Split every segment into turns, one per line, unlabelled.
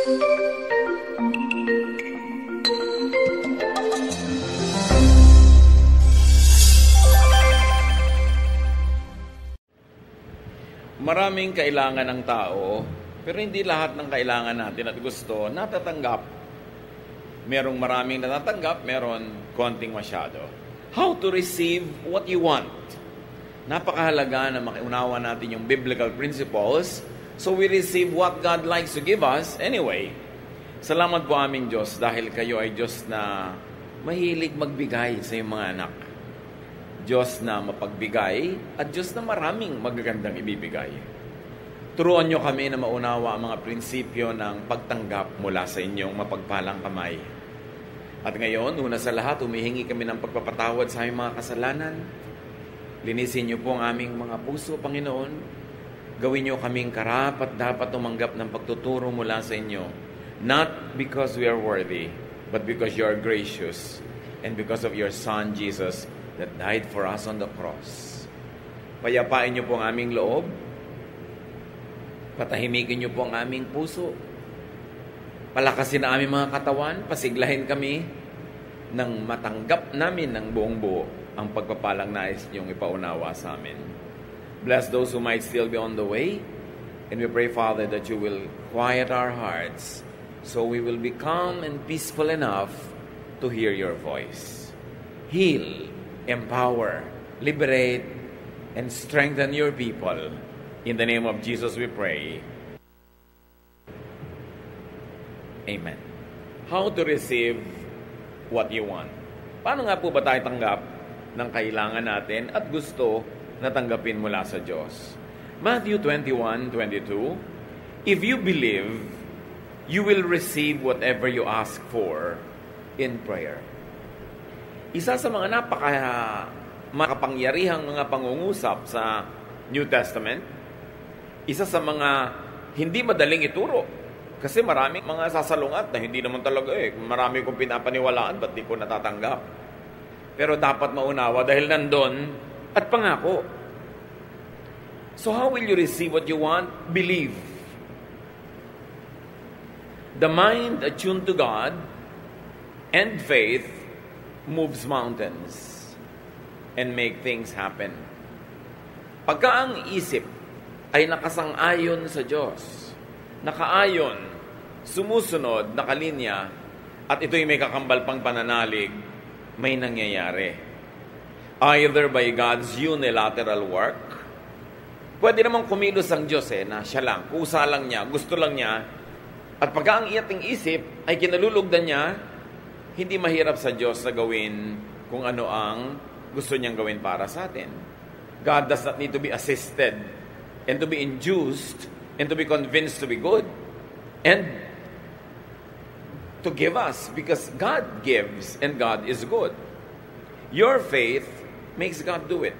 Maraming kailangan ng tao, pero hindi lahat ng kailangan natin at gusto natatanggap. Merong maraming natatanggap, meron konting masyado. How to receive what you want? Napakahalaga na makiunawa natin yung biblical principles so we receive what God likes to give us anyway. Salamat po aming Diyos dahil kayo ay Diyos na mahilig magbigay sa iyong mga anak. Diyos na mapagbigay at Diyos na maraming magagandang ibibigay. Turuan nyo kami na maunawa ang mga prinsipyo ng pagtanggap mula sa inyong mapagpalang kamay. At ngayon, una sa lahat, humihingi kami ng pagpapatawad sa aming mga kasalanan. Linisin nyo po ang aming mga puso, Panginoon. Gawin nyo kaming karapat dapat tumanggap ng pagtuturo mula sa inyo. Not because we are worthy, but because you are gracious and because of your Son, Jesus, that died for us on the cross. Payapain niyo po ang aming loob. Patahimikin niyo po ang aming puso. Palakasin ang aming mga katawan. Pasiglahin kami nang matanggap namin ng buong buo ang pagpapalang nais niyong ipaunawa sa amin. Bless those who might still be on the way. And we pray, Father, that you will quiet our hearts so we will be calm and peaceful enough to hear your voice. Heal, empower, liberate, and strengthen your people. In the name of Jesus we pray. Amen. How to receive what you want? Paano nga po ba tayo tanggap ng kailangan natin at gusto na tanggapin mula sa Diyos? Matthew 21:22, if you believe, you will receive whatever you ask for in prayer. Isa sa mga makapangyarihang mga pangungusap sa New Testament, isa sa mga hindi madaling ituro. Kasi maraming mga sasalungat na hindi naman talaga marami kong pinapaniwalaan, ba't di ko natatanggap? Pero dapat maunawa dahil nandun at pangako. So how will you receive what you want? Believe. The mind attuned to God and faith moves mountains and make things happen. Pagka ang isip ay nakasang-ayon sa Diyos, nakaayon, sumusunod, nakalinya, at ito'y may kakambal pang pananalig, may nangyayari. Either by God's unilateral work, pwede namang kumilos ang Diyos na siya lang, kusa lang niya, gusto lang niya, at pagka ang ating isip ay kinalulugdan niya, hindi mahirap sa Diyos na gawin kung ano ang gusto niyang gawin para sa atin. God does not need to be assisted and to be induced and to be convinced to be good and to give us, because God gives and God is good. Your faith makes God do it.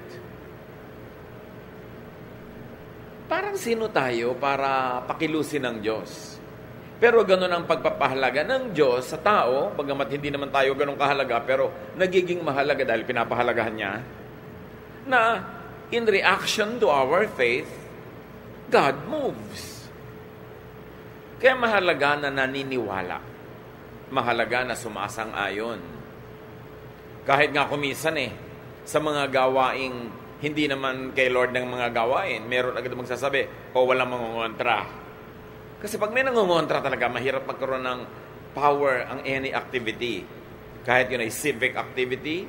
Parang sino tayo para pakilusin ng Diyos? Pero ganun ang pagpapahalaga ng Diyos sa tao, bagamat hindi naman tayo ganun kahalaga, pero nagiging mahalaga dahil pinapahalagahan niya, na in reaction to our faith, God moves. Kaya mahalaga na naniniwala. Mahalaga na sumasang-ayon. Kahit nga kumisan sa mga gawaing hindi naman kay Lord ng mga gawain, meron agad magsasabi, walang mangungontra. Kasi pag may nangungontra talaga, mahirap magkaroon ng power ang any activity. Kahit yun ay civic activity,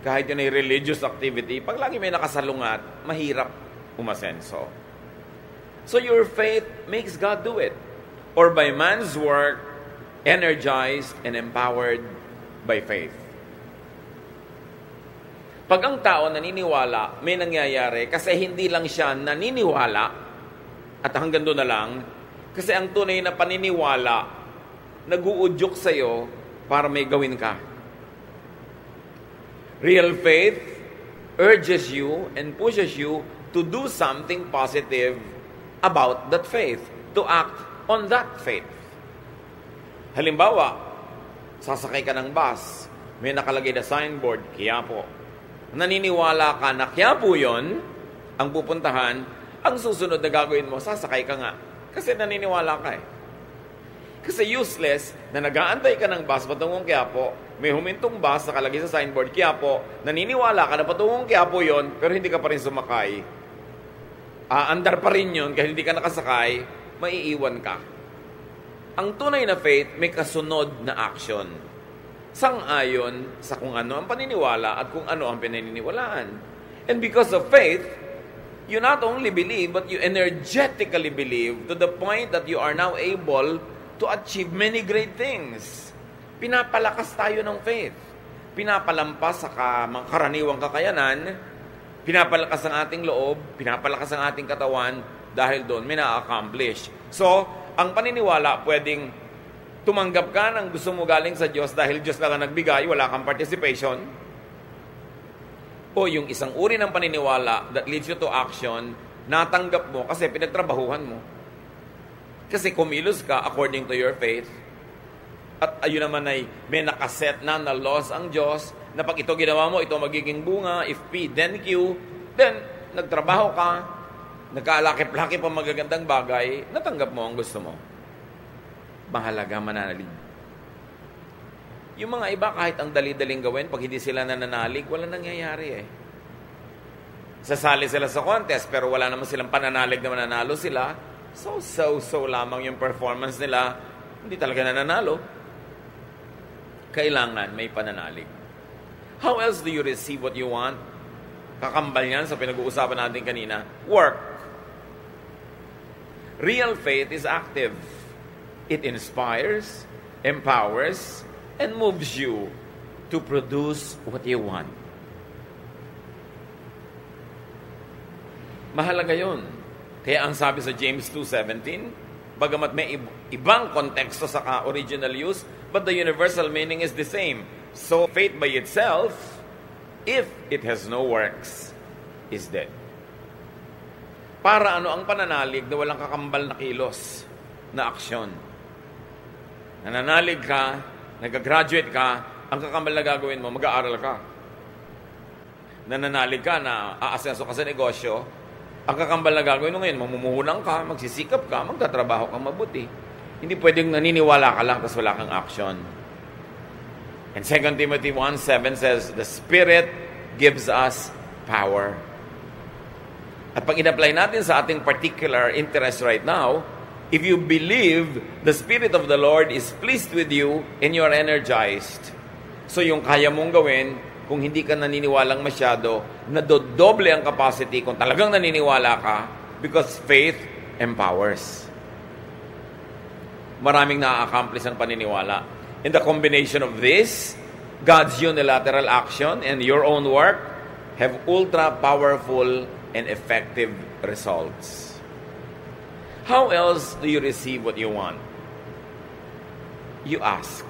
kahit yun ay religious activity, pag lagi may nakasalungat, mahirap umasenso. So your faith makes God do it. Or by man's work, energized and empowered by faith. Pag ang tao naniniwala, may nangyayari kasi hindi lang siya naniniwala at hanggang doon na lang, kasi ang tunay na paniniwala nag-uudyok sa'yo para may gawin ka. Real faith urges you and pushes you to do something positive about that faith, to act on that faith. Halimbawa, sasakay ka ng bus, may nakalagay na signboard, Quiapo. Naniniwala ka na Quiapo yun, ang pupuntahan, ang susunod na gagawin mo, sasakay ka nga. Kasi naniniwala ka Kasi useless na nag-aantay ka ng bus patungong Quiapo, may humintong bus nakalagay sa signboard Quiapo, naniniwala ka na patungong Quiapo yon, pero hindi ka pa rin sumakay. Aandar pa rin yun, kahit hindi ka nakasakay, maiiwan ka. Ang tunay na faith, may kasunod na action. Sang-ayon sa kung ano ang paniniwala at kung ano ang pinaniniwalaan. And because of faith, you not only believe, but you energetically believe to the point that you are now able to achieve many great things. Pinapalakas tayo ng faith. Pinapalampas sa mga karaniwang kakayanan, pinapalakas ang ating loob, pinapalakas ang ating katawan, dahil doon may na-accomplish. So, ang paniniwala, pwedeng tumanggap ka ng gusto mo galing sa Diyos dahil Diyos lang ang nagbigay, wala kang participation. O yung isang uri ng paniniwala that leads you to action, natanggap mo kasi pinagtrabahuhan mo. Kasi kumilos ka according to your faith. At ayun naman ay may nakaset na laws ang Diyos na pag ito ginawa mo, ito magiging bunga, if P, then Q, then nagtrabaho ka, nagkaalakip-lakip ang magagandang bagay, natanggap mo ang gusto mo. Mahalaga mananalig. Yung mga iba, kahit ang dali-daling gawin, pag hindi sila nananalig, wala nangyayari eh. Sasali sila sa contest, pero wala naman silang pananalig na mananalo sila. So lamang yung performance nila, hindi talaga nananalo. Kailangan may pananalig. How else do you receive what you want? Kakambal yan sa pinag-uusapan natin kanina. Work. Real faith is active. It inspires, empowers, and moves you to produce what you want. Mahalaga yun. Kaya ang sabi sa James 2:17, bagamat may ibang konteksto sa original use, but the universal meaning is the same. So faith by itself, if it has no works, is dead. Para ano ang pananalig na walang kakambal na kilos na aksyon? Nananalig ka, nag-graduate ka, ang kakambal na gagawin mo, mag-aaral ka. Nananalig ka na aasenso ka sa negosyo, ang kakambal na gagawin mo ngayon, mamumuhunan ka, magsisikap ka, magtatrabaho kang mabuti. Hindi pwedeng naniniwala ka lang kasi wala kang action. And 2 Timothy 1:7 says, the Spirit gives us power. At pag in-apply natin sa ating particular interest right now, if you believe the Spirit of the Lord is pleased with you and you are energized, so yung kaya mong gawin, kung hindi ka naniniwalang masyado, nadodoble ang capacity kung talagang naniniwala ka, because faith empowers. Maraming na-accomplish ang paniniwala. In the combination of this, God's unilateral action and your own work have ultra-powerful and effective results. How else do you receive what you want? You ask.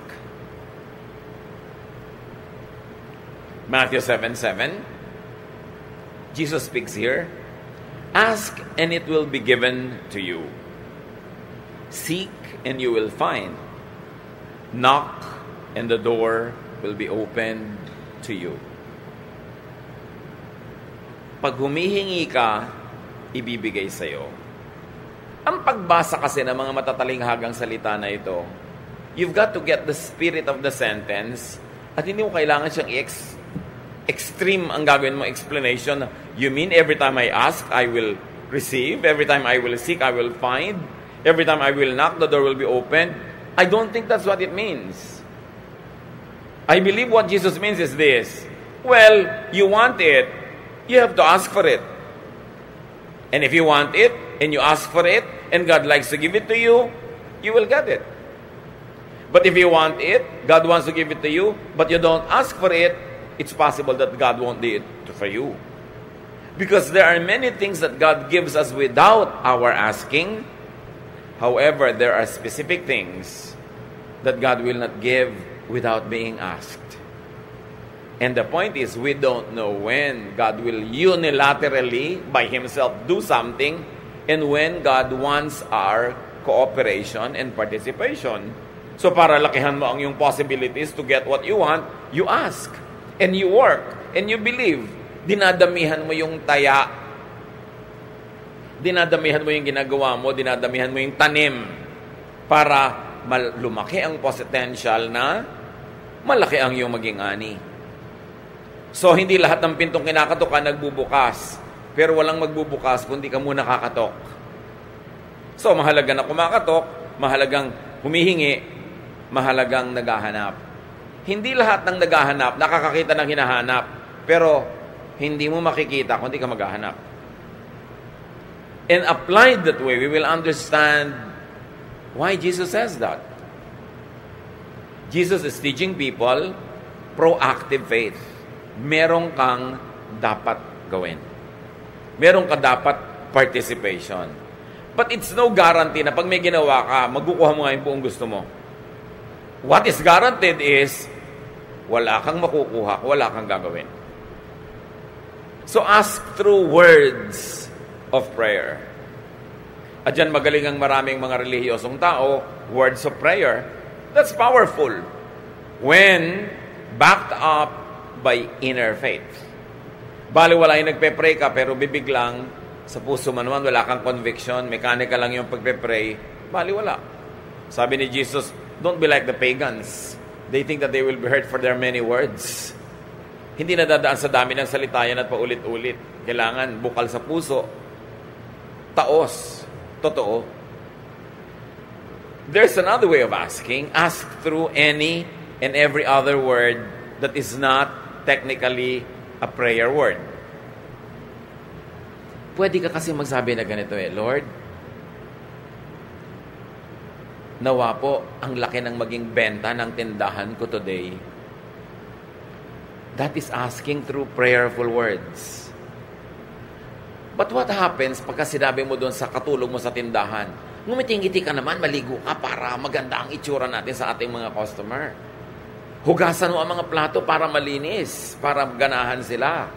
Matthew 7:7, Jesus speaks here, ask and it will be given to you. Seek and you will find. Knock and the door will be opened to you. Pag humihingi ka, ibibigay sa'yo. Ang pagbasa kasi ng mga matatalinghagang salita na ito, you've got to get the spirit of the sentence at hindi mo kailangan siyang extreme ang gagawin mo explanation. You mean every time I ask, I will receive? Every time I will seek, I will find? Every time I will knock, the door will be opened? I don't think that's what it means. I believe what Jesus means is this. Well, you want it, you have to ask for it. And if you want it, and you ask for it, and God likes to give it to you, you will get it. But if you want it, God wants to give it to you, but you don't ask for it, it's possible that God won't do it for you. Because there are many things that God gives us without our asking. However, there are specific things that God will not give without being asked. And the point is, we don't know when God will unilaterally, by Himself, do something, and when God wants our cooperation and participation. So para lakihan mo ang iyong possibilities to get what you want, you ask, and you work, and you believe. Dinadamihan mo yung taya, dinadamihan mo yung ginagawa mo, dinadamihan mo yung tanim, para lumaki ang potential na malaki ang iyong maging ani. So, hindi lahat ng pintong kinakatokan nagbubukas. Pero walang magbubukas kundi ka muna kakatok. So, mahalaga na kumakatok, mahalagang humihingi, mahalagang naghahanap. Hindi lahat ng naghahanap nakakakita ng hinahanap. Pero, hindi mo makikita kundi ka maghahanap. And applied that way, we will understand why Jesus says that. Jesus is teaching people proactive faith. Meron kang dapat gawin. Meron ka dapat participation. But it's no guarantee na pag may ginawa ka, magkukuha mo nga yung buong gusto mo. What is guaranteed is, wala kang makukuha, wala kang gagawin. So ask through words of prayer. At dyan magaling ang maraming mga relihiyosong tao, words of prayer. That's powerful when backed up by inner faith. Baliwala yung nagpe-pray ka pero bibig lang, sa puso mo naman wala kang conviction, mechanical lang yung pagpe-pray, baliwala. Sabi ni Jesus, don't be like the pagans. They think that they will be heard for their many words. Hindi nadadaan sa dami ng salita yan at paulit-ulit. Kailangan bukal sa puso, taos, totoo. There's another way of asking. Ask through any and every other word that is not technically a prayer word. Pwede ka kasi magsabi na ganito Lord, nawa po ang laki ng maging benta ng tindahan ko today. That is asking through prayerful words. But what happens pagka sinabi mo doon sa katulog mo sa tindahan? Ngumiti-ngiti ka naman, maligo ka para maganda ang itsura natin sa ating mga customer. Hugasan mo ang mga plato para malinis, para ganahan sila.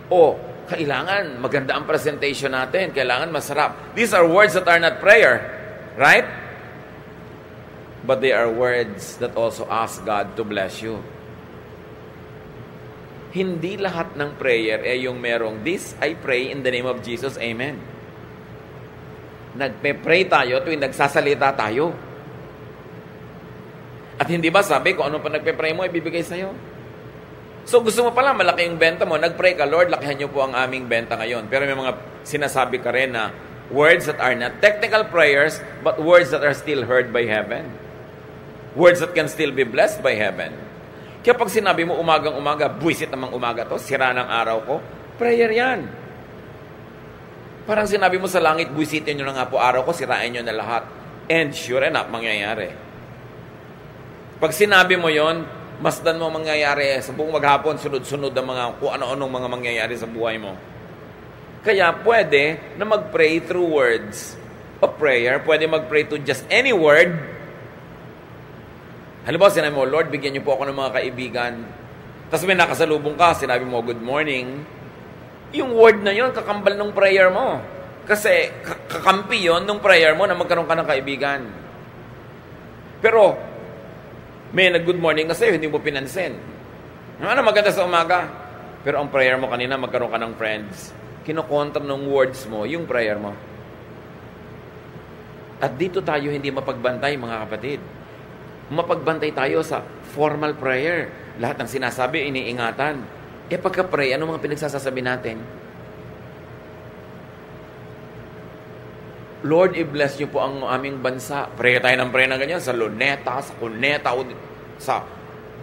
O, kailangan maganda ang presentation natin, kailangan masarap. These are words that are not prayer, right? But they are words that also ask God to bless you. Hindi lahat ng prayer yung merong, this I pray in the name of Jesus, amen. Nagpe-pray tayo tuwing nagsasalita tayo. At hindi ba sabi kung ano pa nagpe-pray mo, ibibigay sa'yo? So gusto mo pala, malaki yung benta mo, nag-pray ka, Lord, lakihan niyo po ang aming benta ngayon. Pero may mga sinasabi ka rin na words that are not technical prayers, but words that are still heard by heaven. Words that can still be blessed by heaven. Kaya pag sinabi mo umagang-umaga, buwisit namang umaga to, sira ng araw ko, prayer yan. Parang sinabi mo sa langit, buwisitin nyo na nga po araw ko, sirain nyo na lahat. And sure enough, mangyayari. Pag sinabi mo yon, masdan mo mangyayari sa buong maghapon, sunod-sunod ang mga kung ano-anong mga mangyayari sa buhay mo. Kaya pwede na mag-pray through words of prayer. Pwede mag-pray to just any word. Halimbawa, sinabi mo, Lord, bigyan niyo po ako ng mga kaibigan. Tapos may nakasalubong ka, sinabi mo, good morning. Yung word na yon, kakambal ng prayer mo. Kasi kakampi yon ng prayer mo na magkaroon ka ng kaibigan. Pero, may nag-good morning kasi hindi mo pinansin. Ano, maganda sa umaga. Pero ang prayer mo kanina, magkaroon ka ng friends. Kinokontra ng words mo, yung prayer mo. At dito tayo hindi mapagbantay, mga kapatid. Mapagbantay tayo sa formal prayer. Lahat ng sinasabi, iniingatan. Pagka-pray, ano mga pinagsasasabi natin? Lord, i-bless niyo po ang aming bansa. Pray tayo ng pray na ganyan sa Luneta, sa Cuneta, sa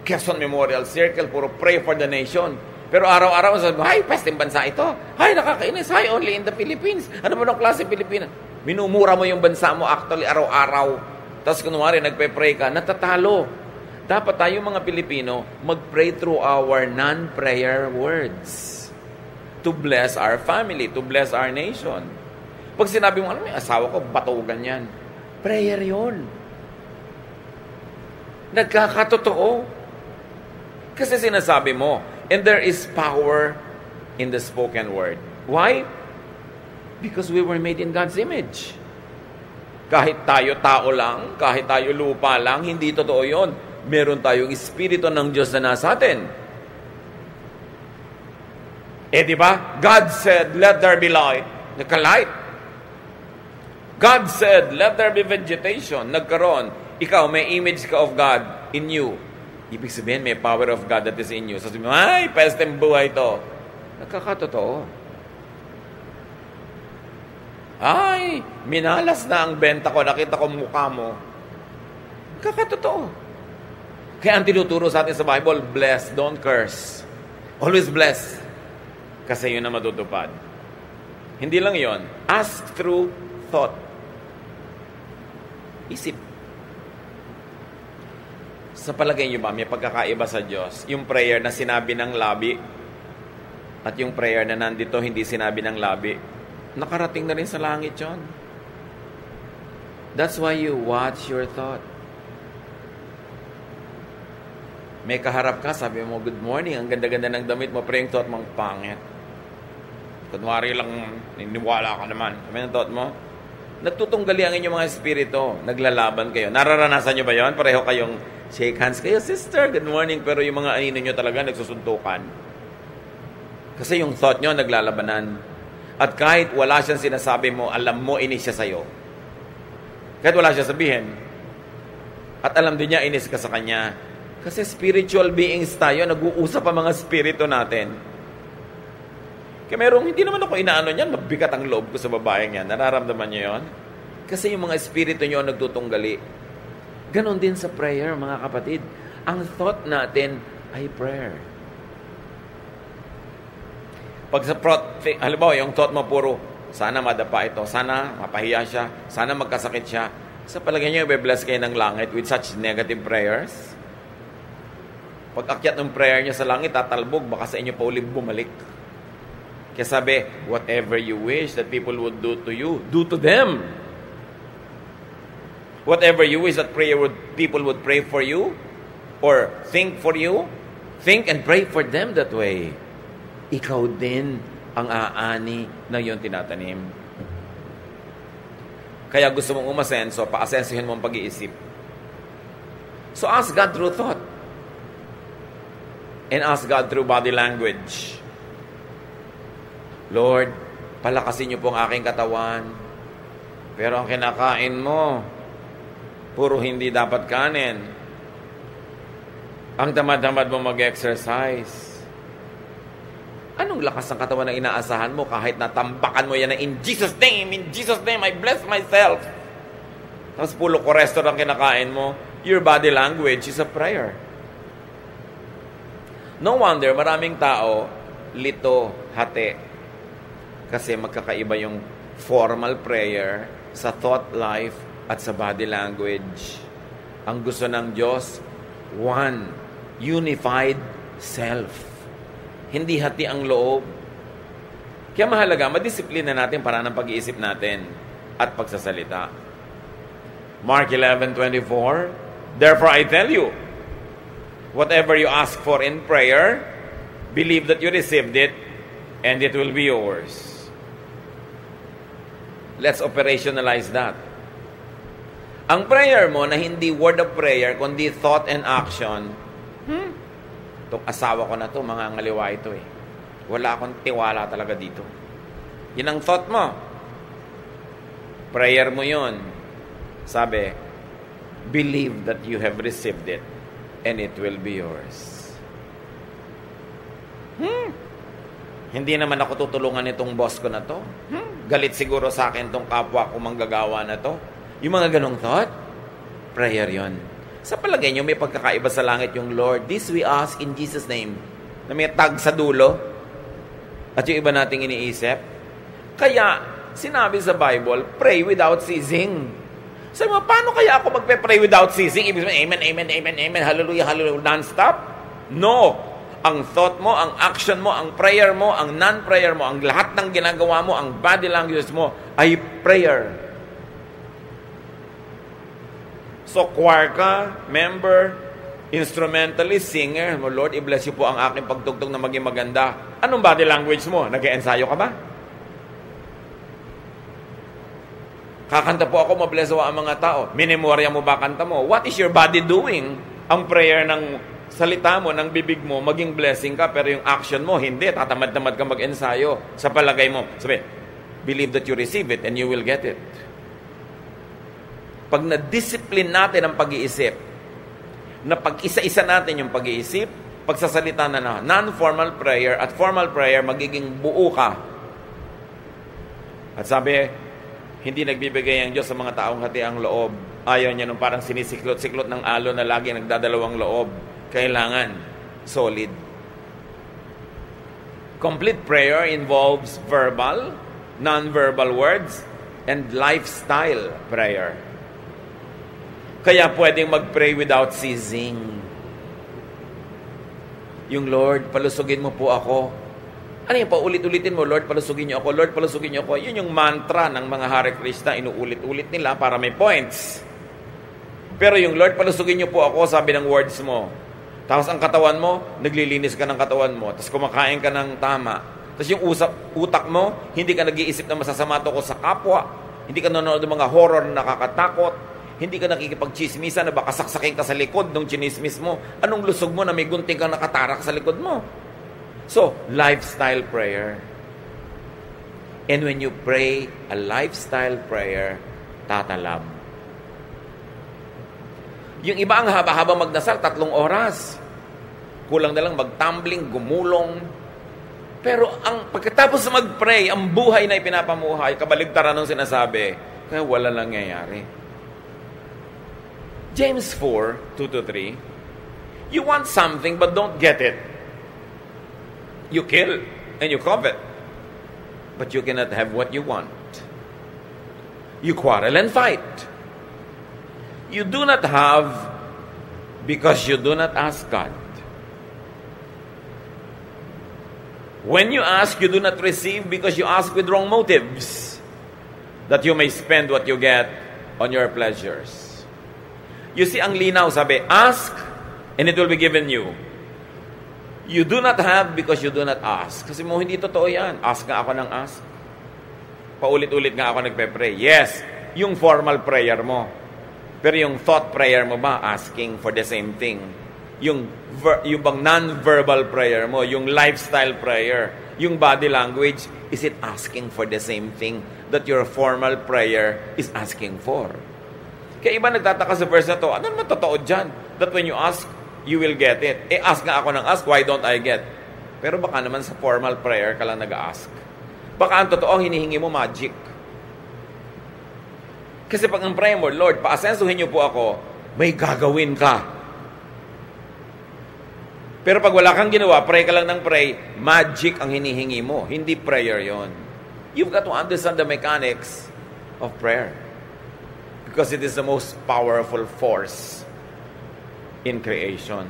Quezon Memorial Circle. Puro pray for the nation. Pero araw-araw sabi, hay, pesting bansa ito. Hay, nakakainis. Hay, only in the Philippines. Ano ba ng klase Pilipinas? Minumura mo yung bansa mo actually araw-araw. Tapos kunwari, nagpe-pray ka, natatalo. Dapat tayo mga Pilipino, mag-pray through our non-prayer words. To bless our family, to bless our nation. Pag sinabi mo, may asawa ko, batugan yan. Prayer yun. Nagkakatotoo. Kasi sinasabi mo, and there is power in the spoken word. Why? Because we were made in God's image. Kahit tayo tao lang, kahit tayo lupa lang, hindi totoo yun. Meron tayong Espiritu ng Diyos na nasa atin. Di ba? God said, let there be light. Nagka-light. God said, let there be vegetation. Nagkaroon. ikaw, may image ka of God in you. Ibig sabihin, may power of God that is in you. Sasabihin mo, ay, pesteng buhay to. Nagkakatotoo. Ay, minalas na ang benta ko, nakita ko mukha mo. Nagkakatotoo. Kaya ang tinuturo sa atin sa Bible, bless, don't curse. Always bless. Kasi yun na matutupad. Hindi lang yon. Ask through thought. Isip. Sa palagay niyo ba, may pagkakaiba sa Diyos? Yung prayer na sinabi ng labi at yung prayer na nandito hindi sinabi ng labi, nakarating na rin sa langit yon. That's why you watch your thought. May kaharap ka, sabi mo, good morning, ang ganda-ganda ng damit mo, pero yung thought mong pangit. Kunwari lang, niniwala ka naman. Sabi ng thought mo, nagtutunggali ang inyong mga espiritu, naglalaban kayo. Nararanasan nyo ba yon? Pareho kayong shake hands kayo, sister, good morning, pero yung mga anino nyo talaga nagsusuntukan. Kasi yung thought nyo naglalabanan. At kahit wala siyang sinasabi mo, alam mo, inis siya sa'yo. Kahit wala siya sabihin, at alam din niya, inis ka sa kanya. Kasi spiritual beings tayo, nag-uusap ang mga spirito natin. Kaya merong, hindi naman ako inaano niyan, mabigat ang loob ko sa babaeng yan. Nararamdaman niyo yon? Kasi yung mga espiritu niyo nagtutunggali. Ganon din sa prayer, mga kapatid. Ang thought natin ay prayer. Pag sa halimbawa, yung thought mo puro, sana madapa ito, sana mapahiya siya, sana magkasakit siya. Sa palagay niyo, i-bless kayo ng langit with such negative prayers? Pag akyat ng prayer niya sa langit, tatalbog, baka sa inyo pa ulit bumalik. Kaya sabi, whatever you wish that people would do to you, do to them. Whatever you wish that people would pray for you, or think for you, think and pray for them that way. Ikaw din ang aani na iyong tinatanim. Kaya gusto mong umasenso, paasensuhin mo ang pag-iisip. So ask God through thought. And ask God through body language. Lord, palakasin niyo po ang aking katawan. Pero ang kinakain mo, puro hindi dapat kanin. Ang tamad-tamad mo mag-exercise. Anong lakas ng katawan na inaasahan mo kahit natambakan mo yan na in Jesus' name, I bless myself. Tapos pulo cholesterol ang kinakain mo, your body language is a prayer. No wonder, maraming tao, lito, hati. Kasi magkakaiba yung formal prayer sa thought life at sa body language. Ang gusto ng Diyos, one, unified self. Hindi hati ang loob. Kaya mahalaga, madisiplina natin para ng pag-iisip natin at pagsasalita. Mark 11:24, therefore I tell you, whatever you ask for in prayer, believe that you received it, and it will be yours. Let's operationalize that. Ang prayer mo na hindi word of prayer, kundi thought and action, itong asawa ko na to, mga ngaliwa ito eh. Wala akong tiwala talaga dito. Yun ang thought mo. Prayer mo yun. Sabi, believe that you have received it, and it will be yours. Hindi naman ako tutulungan itong boss ko na to. Galit siguro sa akin itong kapwa ko manggagawa na to. Yung mga ganong thought, prayer yon. Sa palagay nyo, may pagkakaiba sa langit yung Lord, this we ask in Jesus' name, na may tag sa dulo, at yung iba nating iniisip. Kaya, sinabi sa Bible, pray without ceasing. Sabi mo, paano kaya ako magpe-pray without ceasing? Ibig sabihin, amen, amen, amen, amen, hallelujah, hallelujah, non-stop? No. Ang thought mo, ang action mo, ang prayer mo, ang non-prayer mo, ang lahat ng ginagawa mo, ang body language mo, ay prayer. So, choir ka, member, instrumentalist, singer, mo, Lord, i-bless you po ang aking pagtugtog na maging maganda. Anong body language mo? Nag-ensayo ka ba? Kakanta po ako, mabless ang mga tao. Minimorya mo ba kanta mo? What is your body doing? Ang prayer ng salita mo, ng bibig mo, maging blessing ka, pero yung action mo, hindi. Tatamad-tamad ka mag-ensayo. Sa palagay mo, sabi, believe that you receive it and you will get it. pag na-discipline natin ang pag-iisip, na pag-isa-isa natin yung pag-iisip, pagsasalita na non-formal prayer at formal prayer, magiging buo ka. At sabi, hindi nagbibigay ang Diyos sa mga taong hati ang loob. Ayaw niya nung parang sinisiklot-siklot ng alon na lagi nagdadalawang loob. Kailangan solid. Complete prayer involves verbal, non-verbal words, and lifestyle prayer. Kaya pwedeng mag-pray without ceasing. Yung Lord, palusugin mo po ako. Ano yung paulit-ulitin mo? Lord, palusugin niyo ako. Lord, palusugin niyo ako. Yun yung mantra ng mga Hare Krishna. Inuulit-ulit nila para may points. Pero yung Lord, palusugin niyo po ako, sabi ng words mo. Tapos ang katawan mo, naglilinis ka ng katawan mo. Tapos kumakain ka ng tama. Tapos yung utak mo, hindi ka nag-iisip na masasama ko sa kapwa. Hindi ka nanonood ng mga horror na nakakatakot. Hindi ka nakikipag-chismisan na baka saksakin ka sa likod ng chinismis mo. Anong lusog mo na may gunting kang nakatarak sa likod mo? So, lifestyle prayer. And when you pray a lifestyle prayer, tatalab. Yung iba ang haba-haba magdasal, 3 oras. Kulang na lang magtumbling, gumulong. Pero ang pagkatapos mag-pray, ang buhay na ipinapamuhay, kabaligtaran ng sinasabi, kaya wala lang nangyayari. James 4:2-3, you want something but don't get it. You kill and you covet, but you cannot have what you want. You quarrel and fight. You do not have because you do not ask God. When you ask, you do not receive because you ask with wrong motives, that you may spend what you get on your pleasures. You see, ang linaw, sabi, ask and it will be given you. You do not have because you do not ask. Kasi mo, hindi totoo yan. Ask nga ako ng ask. Paulit-ulit nga ako nagpe-pray. Yes, yung formal prayer mo. Pero yung thought prayer mo ba, asking for the same thing? Yung bang non-verbal prayer mo, yung lifestyle prayer, yung body language, is it asking for the same thing that your formal prayer is asking for? Kaya iba nagtataka sa verse na to, ano naman totoo dyan? That when you ask, you will get it. Ask nga ako ng ask, why don't I get? Pero baka naman sa formal prayer ka lang nag-ask. Baka ang totoo, hinihingi mo magic. Kasi pag ang prayer mo, Lord, paasensuhin niyo po ako, may gagawin ka. Pero pag wala kang ginawa, pray ka lang ng pray, magic ang hinihingi mo. Hindi prayer yon. You've got to understand the mechanics of prayer. Because it is the most powerful force in creation.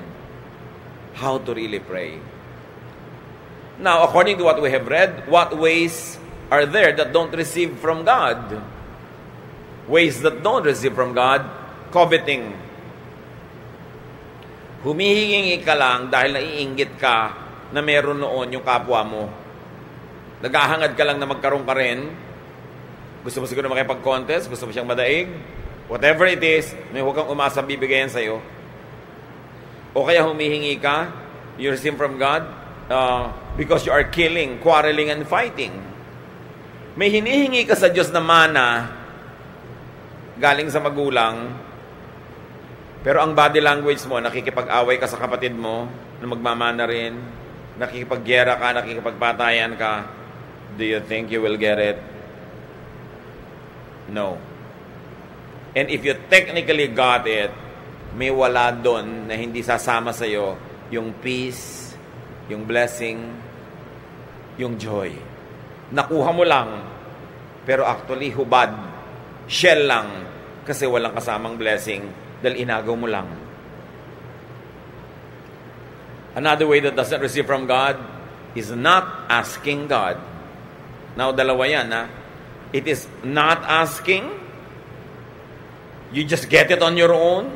How to really pray. Now, according to what we have read, what ways are there that don't receive from God? Ways that don't receive from God, coveting. Humihingi ka lang dahil naiinggit ka na meron noon yung kapwa mo. Naghahangad ka lang na magkaroon ka rin. Gusto mo siguro makipag-contest? Gusto mo siyang madaig? Whatever it is, may huwag kang umasang bibigayan sa'yo. O kaya humihingi ka, you receive from God, because you are killing, quarreling, and fighting. May hinihingi ka sa Diyos na mana, galing sa magulang, pero ang body language mo, nakikipag-away ka sa kapatid mo, na magmamana rin, nakikipag-gyera ka, nakikipagpatayan ka, do you think you will get it? No. And if you technically got it, may wala doon na hindi sasama sa'yo yung peace, yung blessing, yung joy. Nakuha mo lang, pero actually hubad, shell lang, kasi walang kasamang blessing dahil inagaw mo lang. Another way that doesn't receive from God is not asking God. Now, dalawa yan, ha? It is not asking. You just get it on your own.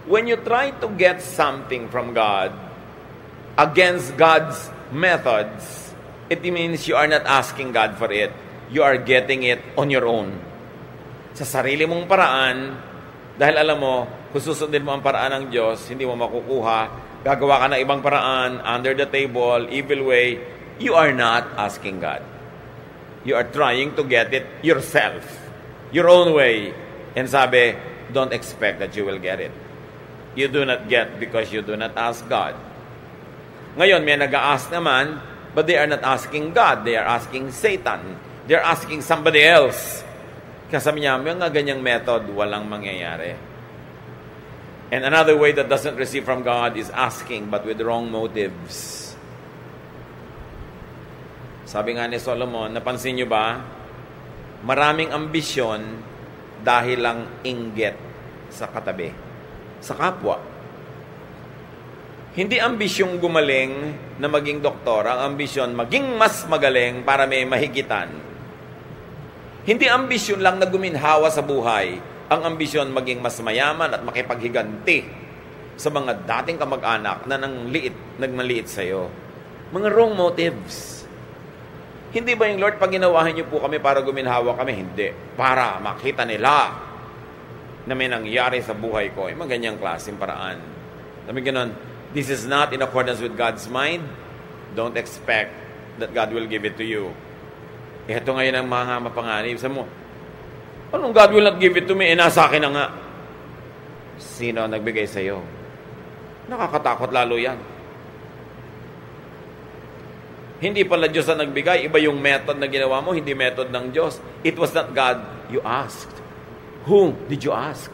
When you try to get something from God against God's methods, it means you are not asking God for it. You are getting it on your own. Sa sarili mong paraan, dahil alam mo, kung susundin mo ang paraan ng Diyos, hindi mo makukuha, gagawa ka ng ibang paraan, under the table, evil way, you are not asking God. You are trying to get it yourself, your own way. And sabi, don't expect that you will get it. You do not get because you do not ask God. Ngayon, may nag-a-ask naman, but they are not asking God. They are asking Satan. They are asking somebody else. Kasi niya, mga ganyang method, walang mangyayari. And another way that doesn't receive from God is asking, but with wrong motives. Sabi nga ni Solomon, napansin nyo ba? Maraming ambisyon dahil lang inggit sa katabi, sa kapwa. Hindi ambisyong gumaling na maging doktor, ang ambisyon maging mas magaling para may mahigitan. Hindi ambisyon lang na guminhawa sa buhay, ang ambisyon maging mas mayaman at makipaghiganti sa mga dating kamag-anak na nagmaliit sa iyo. Mga wrong motives. Hindi ba yung Lord, pag ginawahan niyo po kami para guminhawa kami? Hindi. Para makita nila na may nangyari sa buhay ko. Yung mga ganyang klaseng paraan. Sabi ganon, this is not in accordance with God's mind. Don't expect that God will give it to you. Ito ngayon ang mga mapanganib. Sabi mo, anong God will not give it to me? Nasa akin na nga. Sino ang nagbigay sa iyo? Nakakatakot lalo yan. Hindi pala Diyos ang nagbigay. Iba yung method na ginawa mo, hindi method ng Diyos. It was not God you asked. Whom did you ask?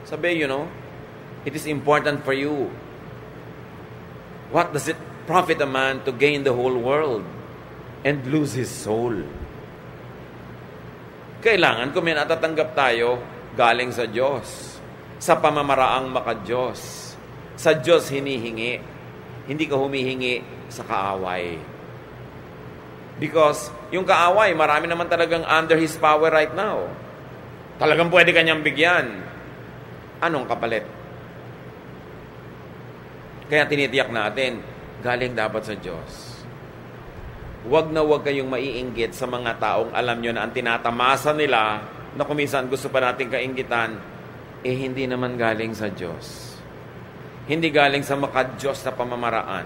Sabi, it is important for you. What does it profit a man to gain the whole world and lose his soul? Kailangan kung may natatanggap tayo, galing sa Diyos. Sa pamamaraang maka-Diyos. Sa Diyos hinihingi. Hindi ka humihingi sa kaaway. Because yung kaaway, marami naman talagang under his power right now. Talagang pwede kanyang bigyan. Anong kapalit? Kaya tinitiyak natin, galing dapat sa Diyos. Huwag na huwag kayong maiinggit sa mga taong alam nyo na ang tinatamasa nila na kuminsan gusto pa natin kainggitan, hindi naman galing sa Diyos. Hindi galing sa maka-Diyos na pamamaraan.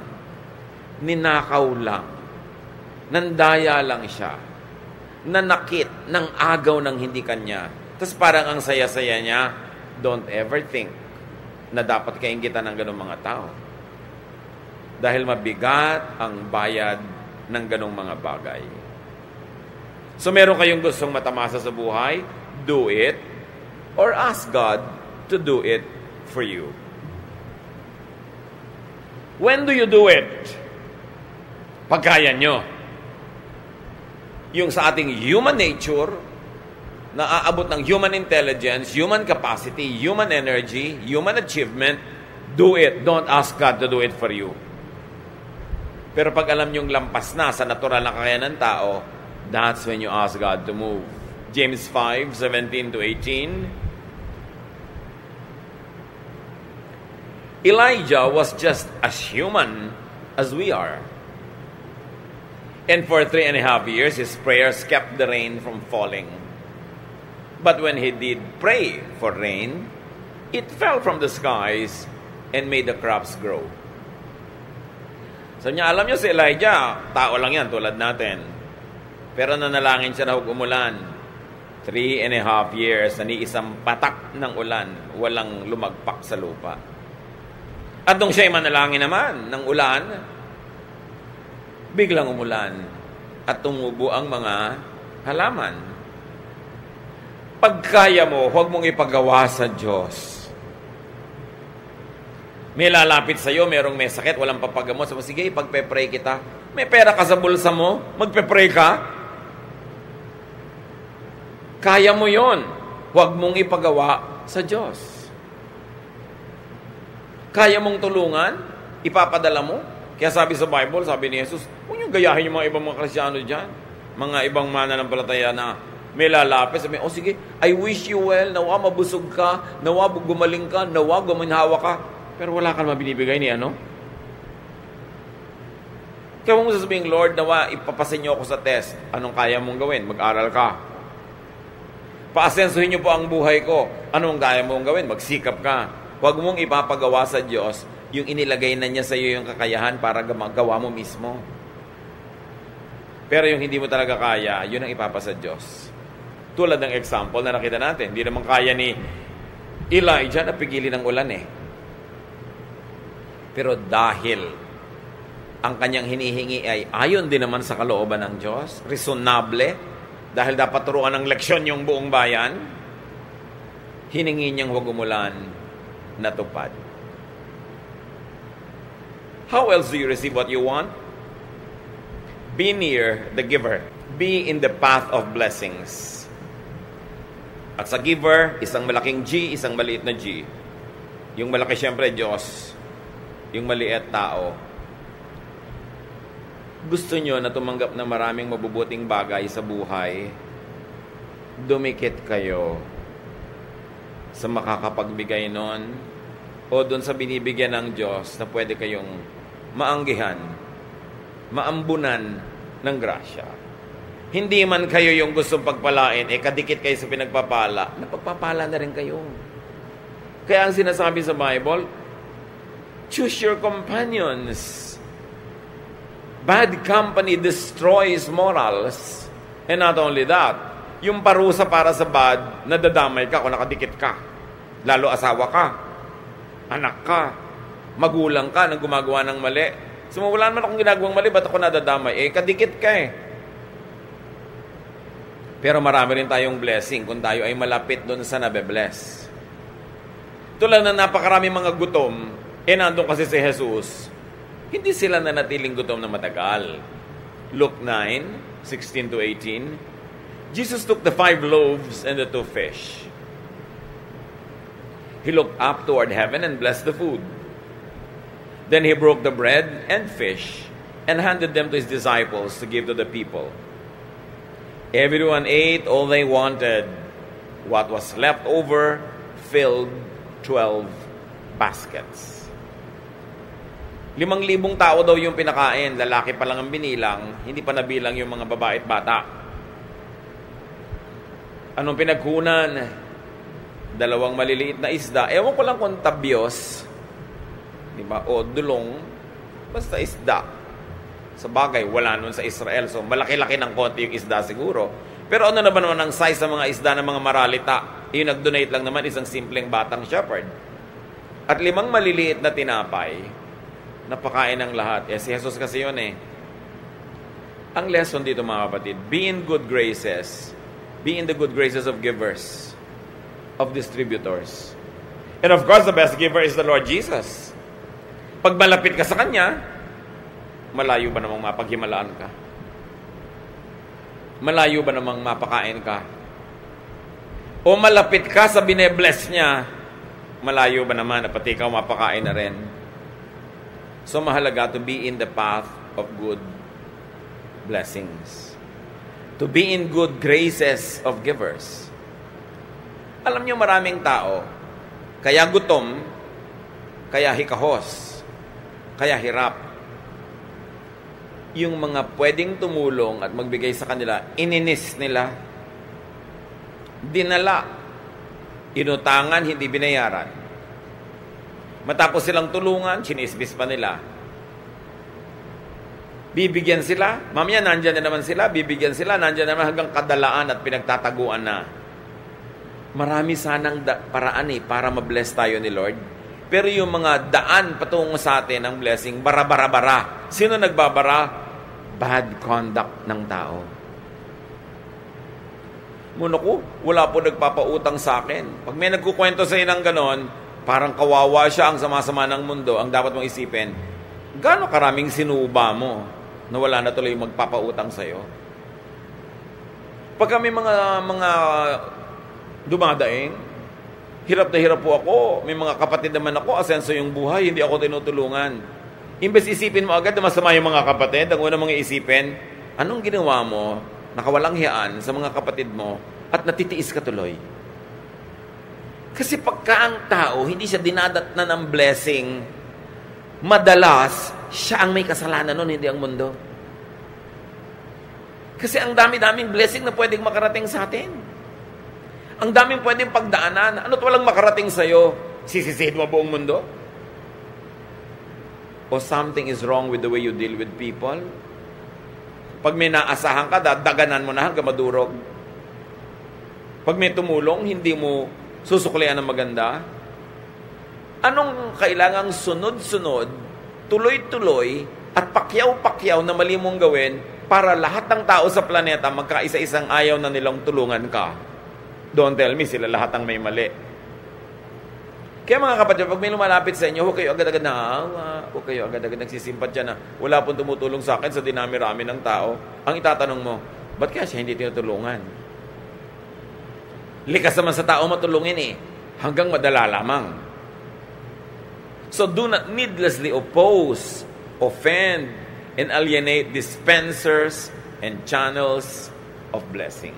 Ninakaw lang. Nandaya lang siya. Nanakit ng agaw ng hindi kanya. Tapos parang ang saya-saya niya, don't ever think na dapat kainggitan ng ganong mga tao. Dahil mabigat ang bayad ng ganong mga bagay. So meron kayong gustong matamasa sa buhay, do it, or ask God to do it for you. When do you do it? Pagkaya nyo. Yung sa ating human nature, na aabot ng human intelligence, human capacity, human energy, human achievement, do it. Don't ask God to do it for you. Pero pag alam nyong lampas na sa natural na kakayanan ng tao, that's when you ask God to move. James 5:17-18. Elijah was just as human as we are. And for 3.5 years, his prayers kept the rain from falling. But when he did pray for rain, it fell from the skies and made the crops grow. So niya, alam niyo si Elijah, tao lang yan tulad natin. Pero nanalangin siya na huwag umulan. 3.5 years, na ni isang patak ng ulan, walang lumagpak sa lupa. At nung siya'y manalangin naman ng ulan, biglang umulan at tumubo ang mga halaman. Pagkaya mo, huwag mong ipagawa sa Diyos. May lalapit sa'yo, merong may sakit, walang papagamot. So, sige, pagpe-pray kita. May pera ka sa bulsa mo, magpe-pray ka. Kaya mo yon. Huwag mong ipagawa sa Diyos. Kaya mong tulungan, ipapadala mo. Kaya sabi sa Bible, sabi ni Jesus, huwag niyong gayahin yung mga ibang mga Kristyano dyan. Mga ibang mananampalataya na may lalapit. Sabi, sige, I wish you well, nawa mabusog ka, nawa gumaling ka, nawa guminhawa ka. Pero wala kang mabinibigay ni ano? Kaya mong sasabihin, Lord, nawa ipapasin niyo ako sa test. Anong kaya mong gawin? Mag-aral ka. Paasensuhin niyo po ang buhay ko. Anong kaya mong gawin? Magsikap ka. Huwag mong ipapagawa sa Diyos yung inilagay na niya sa iyo yung kakayahan para magawa mo mismo. Pero yung hindi mo talaga kaya, yun ang ipapasa Diyos. Tulad ng example na nakita natin, hindi naman kaya ni Elijah na pigilin ng ulan eh. Pero dahil ang kanyang hinihingi ay ayon din naman sa kalooban ng Diyos, reasonable, dahil dapat turuan ng leksyon yung buong bayan, hiningi niyang huwag umulan, natupad. How else do you receive what you want? Be near the giver. Be in the path of blessings. At sa giver, isang malaking G, isang maliit na G. Yung malaki siyempre, Diyos. Yung maliit, tao. Gusto nyo na tumanggap ng maraming mabubuting bagay sa buhay, dumikit kayo sa makakapagbigay nun o doon sa binibigyan ng Diyos na pwede kayong maanggihan, maambunan ng grasya. Hindi man kayo yung gustong pagpalain, kadikit kayo sa pinagpapala, napagpapala na rin kayo. Kaya ang sinasabi sa Bible, choose your companions. Bad company destroys morals. And not only that, yung parusa para sa bad, nadadamay ka kung nakadikit ka. Lalo asawa ka, anak ka, magulang ka nang gumagawa ng mali. Wala naman akong ginagawang mali, ba't ako nadadamay? Kadikit ka eh. Pero marami rin tayong blessing kung tayo ay malapit doon sa nabe-bless. Tulad na napakarami mga gutom, nandun kasi si Jesus, hindi sila nanatiling gutom na matagal. Luke 9:16-18, Jesus took the 5 loaves and the 2 fish. He looked up toward heaven and blessed the food. Then he broke the bread and fish and handed them to his disciples to give to the people. Everyone ate all they wanted. What was left over filled 12 baskets. 5,000 tao daw yung pinakain. Lalaki pa lang ang binilang, hindi pa nabilang yung mga babae at bata. Anong pinagkunan? 2 maliliit na isda. Ewan ko lang kung tabyos, diba? O dulong, basta isda. Sa bagay, wala nun sa Israel. So, malaki-laki ng konti yung isda siguro. Pero ano naman ang size sa mga isda ng mga maralita? Yung nag-donate lang naman isang simpleng batang shepherd. At 5 maliliit na tinapay, napakain ng lahat. Si Jesus kasi yun eh. Ang lesson dito mga kapatid, be in good graces. Be in the good graces of givers, of distributors. And of course, the best giver is the Lord Jesus. Pag malapit ka sa Kanya, malayo ba namang mapaghimalaan ka? Malayo ba namang mapakain ka? O malapit ka sa bine-bless niya, malayo ba naman na pati ikaw mapakain na rin? So mahalaga to be in the path of good blessings. To be in good graces of givers. Alam niyo maraming tao, kaya gutom, kaya hikahos, kaya hirap. Yung mga pwedeng tumulong at magbigay sa kanila, ininis nila, dinala, inutangan, hindi binayaran. Matapos silang tulungan, sinisbis pa nila. Bibigyan sila, mamaya nandyan na naman sila, bibigyan sila, nandyan na naman hanggang kadalaan at pinagtataguan na. Marami sanang paraan para ma-bless tayo ni Lord. Pero yung mga daan patungo sa atin ng blessing, bara-bara-bara. Sino nagbabara? Bad conduct ng tao. Muna ko, wala po nagpapautang sa akin. Pag may nagkukwento sa ng ganon, parang kawawa siya, ang sama-sama ng mundo. Ang dapat mong isipin, gaano karaming sinuba mo na wala na tuloy magpapautang sa'yo? Pag kami mga dumadaing, hirap na hirap po ako, may mga kapatid naman ako, asenso yung buhay, hindi ako tinutulungan. Imbes isipin mo agad na masama yung mga kapatid, ang unang mga isipin, anong ginawa mo, nakawalang hiyaan sa mga kapatid mo, at natitiis ka tuloy. Kasi pagka ang tao, hindi siya dinadatnan ng blessing, madalas, siya ang may kasalanan nun, hindi ang mundo. Kasi ang dami-daming blessing na pwedeng makarating sa atin. Ang daming pwedeng pagdaanan. Ano't walang makarating sa'yo? Sisisihin mo buong mundo? O something is wrong with the way you deal with people? Pag may naasahan ka, dadaganan mo na hanggang madurog. Pag may tumulong, hindi mo susuklian ng maganda? Anong kailangang sunod-sunod, tuloy-tuloy, at pakyaw-pakyaw na mali mong gawin para lahat ng tao sa planeta magkaisa-isang ayaw na nilang tulungan ka? Don't tell me sila lahat ang may mali. Kaya mga kapatid, pag may lumalapit sa inyo, huwag kayo agad-agad naawa, huwag kayo agad-agad nagsisimpatya na wala pong tumutulong sa akin sa dinami-rami ng tao. Ang itatanong mo, ba't kaya siya hindi tinutulungan? Likas naman sa tao matulungin hanggang madala lamang. So do not needlessly oppose, offend, and alienate dispensers and channels of blessing.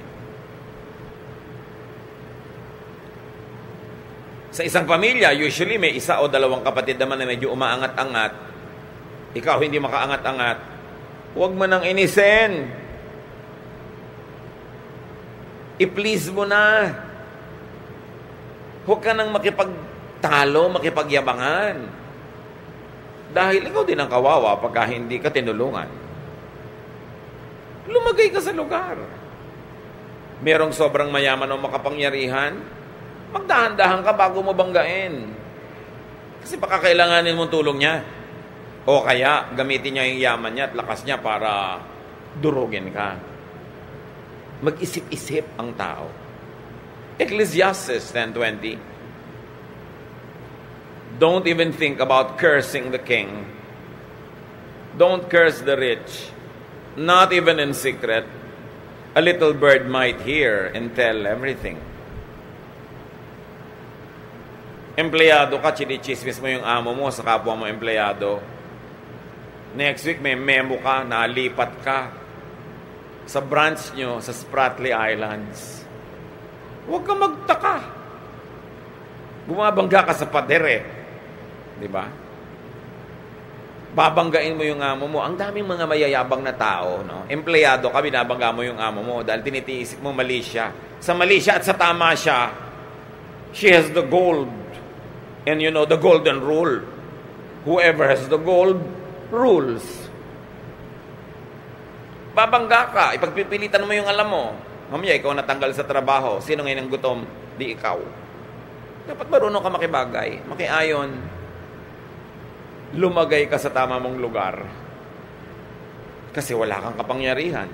Sa isang pamilya, usually may isa o dalawang kapatid naman na medyo umaangat-angat. Ikaw hindi makaangat-angat. Huwag mo nang inisin. I-please mo na. Huwag ka nang makipagtalo, makipagyabangan. Dahil ikaw din ang kawawa pagka hindi ka tinulungan. Lumagay ka sa lugar. Merong sobrang mayaman o makapangyarihan, magdahan-dahan ka bago mo banggain. Kasi baka kailanganin mong tulong niya. O kaya, gamitin niya yung yaman niya at lakas niya para durugin ka. Mag-isip-isip ang tao. Ecclesiastes 10:20. Don't even think about cursing the king. Don't curse the rich. Not even in secret. A little bird might hear and tell everything. Empleyado ka, chinichismis mo yung amo mo sa kapwa mo empleyado. Next week, may memo ka, nalipat ka sa branch nyo sa Spratly Islands. Huwag kang magtaka. Bumabangga ka sa pader Di ba? Babanggain mo yung amo mo. Ang daming mga mayayabang na tao, no? Empleyado ka, binabangga mo yung amo mo dahil tinitiisip mo mali siya. Sa mali siya at sa tama siya, she has the gold. And you know the golden rule. Whoever has the gold, rules. Babangga ka, ipagpipilitan mo yung alam mo. Mamaya, ikaw natanggal sa trabaho. Sino ngayon ang gutom? Di ikaw. Dapat marunong ka makibagay, makiayon. Lumagay ka sa tama mong lugar. Kasi wala kang kapangyarihan.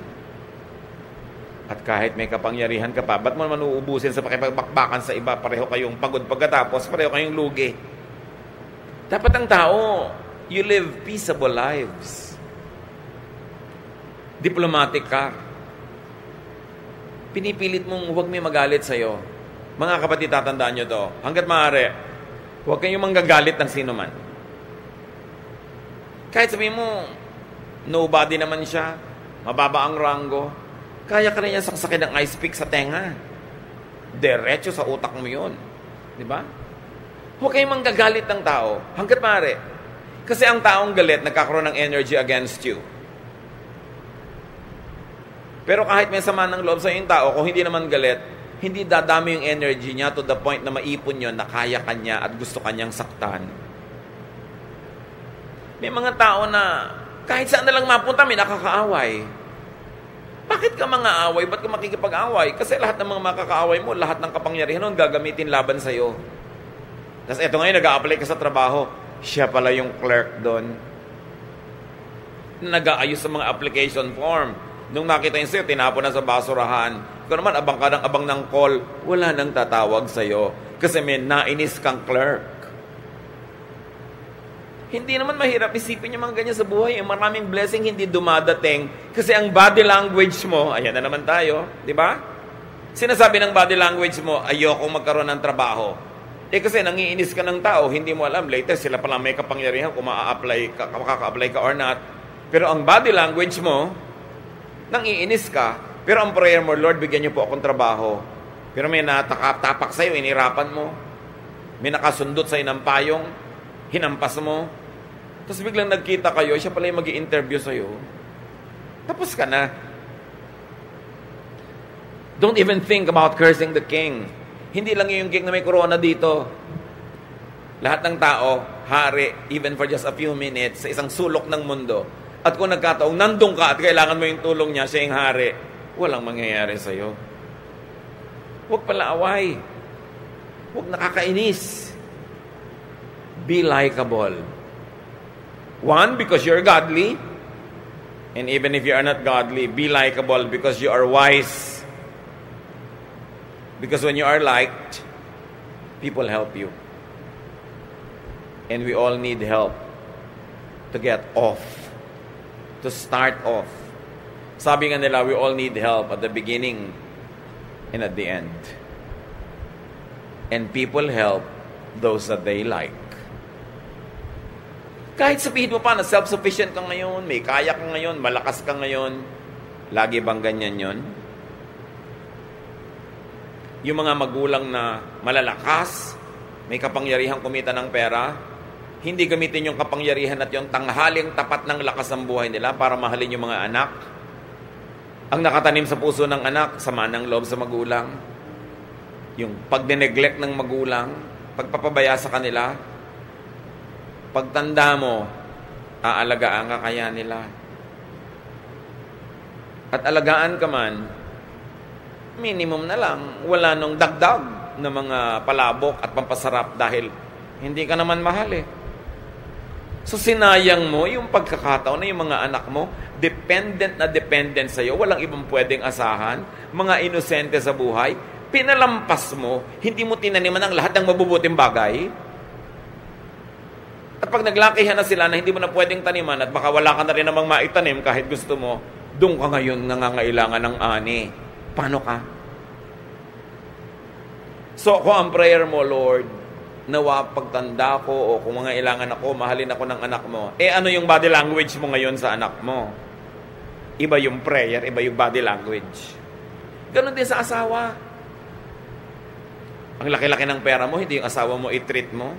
At kahit may kapangyarihan ka pa, ba't mo naman uubusin sa pakipagbakbakan sa iba? Pareho kayong pagod pagkatapos, pareho kayong lugi. Dapat ang tao, you live peaceable lives. Diplomatic ka. Pinipilit mong huwag may magalit sa'yo. Mga kapatid, tatandaan nyo to. Hanggat maaari, huwag kayong manggagalit ng sino man. Kahit sabihin mo, nobody naman siya, mababa ang ranggo, kaya ka rin yan saksakin ng ice pick sa tenga. Diretso sa utak mo yun. Di ba? Huwag kayong manggagalit ng tao. Hanggat maaari. Kasi ang taong galit, nagkakaroon ng energy against you. Pero kahit may sama ng loob sa yung tao, kung hindi naman galit, hindi dadami yung energy niya to the point na maipon yun na kaya kanya at gusto kanyang saktan. May mga tao na kahit saan na lang mapunta, may nakakaaway. Bakit ka mga away? Ba't ka makikipag-away? Kasi lahat ng mga makakaaway mo, lahat ng kapangyarihan nun gagamitin laban sa'yo. Tapos eto ngayon, nag-a-apply ka sa trabaho. Siya pala yung clerk doon. Nag-aayos sa mga application form. Nung nakita yun sa'yo, tinapon na sa basurahan. Kung naman, abang ka ng call, wala nang tatawag sa'yo. Kasi may nainis kang clerk. Hindi naman mahirap isipin yung mga ganyan sa buhay. Maraming blessing hindi dumadating kasi ang body language mo, ayan na naman tayo, di ba? Sinasabi ng body language mo, ayoko magkaroon ng trabaho. Kasi nangiinis ka ng tao, hindi mo alam, later sila pala may kapangyarihan kung makaka-apply ka or not. Pero ang body language mo, nangiinis ka, pero ang prayer mo, Lord, bigyan niyo po akong trabaho. Pero may natatapak sa'yo, inirapan mo. May nakasundot sa'yo ng payong, hinampas mo. Tapos biglang nagkita kayo, siya pala yung mag-i-interview sa'yo. Tapos ka na. Don't even think about cursing the king. Hindi lang yung king na may corona dito. Lahat ng tao, hari, even for just a few minutes, sa isang sulok ng mundo. At kung nagkataong nandun ka at kailangan mo yung tulong niya, siya yung hari, walang mangyayari sa'yo. Huwag palaaway. Huwag nakakainis. Be likable. One, because you're godly. And even if you are not godly, be likable because you are wise. Because when you are liked, people help you. And we all need help to get off, to start off. Sabi nga nila, we all need help at the beginning and at the end. And people help those that they like. Kahit sabihin mo pa na self-sufficient ka ngayon, may kaya ka ngayon, malakas ka ngayon, lagi bang ganyan yon? Yung mga magulang na malalakas, may kapangyarihan kumita ng pera, hindi gamitin yung kapangyarihan at yung tanghaling tapat ng lakas ng buhay nila para mahalin yung mga anak. Ang nakatanim sa puso ng anak, sama ng loob sa magulang. Yung pagneneglect ng magulang, pagpapabaya sa kanila, pagtanda mo, aalagaan ka kaya nila. At alagaan ka man, minimum na lang, wala nung dagdag na mga palabok at pampasarap dahil hindi ka naman mahal eh. So sinayang mo yung pagkakataon na yung mga anak mo, dependent sa'yo, walang ibang pwedeng asahan, mga inosente sa buhay, pinalampas mo, hindi mo tinaniman ang lahat ng mabubuting bagay. At pag naglakihan na sila na hindi mo na pwedeng taniman at baka wala ka na rin namang maitanim kahit gusto mo, doon ka ngayon nangangailangan ng ani. Paano ka? So kung ang prayer mo, Lord, nawa pagtanda ko o kung mga ilangan ako, mahalin ako ng anak mo. Ano yung body language mo ngayon sa anak mo? Iba yung prayer, iba yung body language. Ganon din sa asawa. Ang laki-laki ng pera mo, hindi yung asawa mo i-treat mo.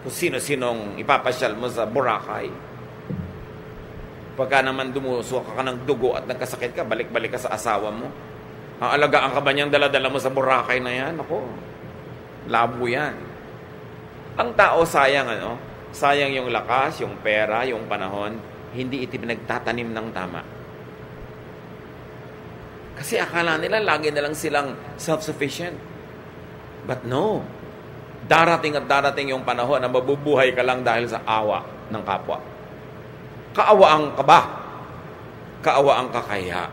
Kung sino-sinong ipapasyal mo sa Boracay. Pagka naman dumusuka ka ng dugo at nagkasakit ka, balik-balik ka sa asawa mo. Aalagaan ka ba niyang dala-dala mo sa Boracay na yan? Ako, labo yan. Ang tao sayang, sayang yung lakas, yung pera, yung panahon, hindi ito pinagtatanim ng tama. Kasi akala nila lagi na lang silang self-sufficient. But no. Darating at darating yung panahon na mabubuhay ka lang dahil sa awa ng kapwa. Kaawaan ka ba? Kaawaan ka kaya?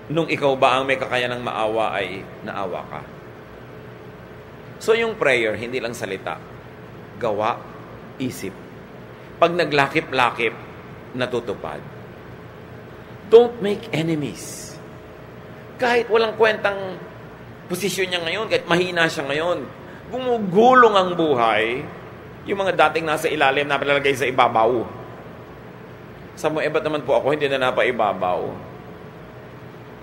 Nung ikaw ba ang may kakayanang maawa ay naawa ka? So yung prayer, hindi lang salita. Gawa, isip. Pag naglakip-lakip, natutupad. Don't make enemies. Kahit walang kwentang posisyon niya ngayon, kahit mahina siya ngayon, gumugulong ang buhay, yung mga dating nasa ilalim na palalagay sa ibabaw. Sa mo, ba't naman po ako hindi na napaibabaw?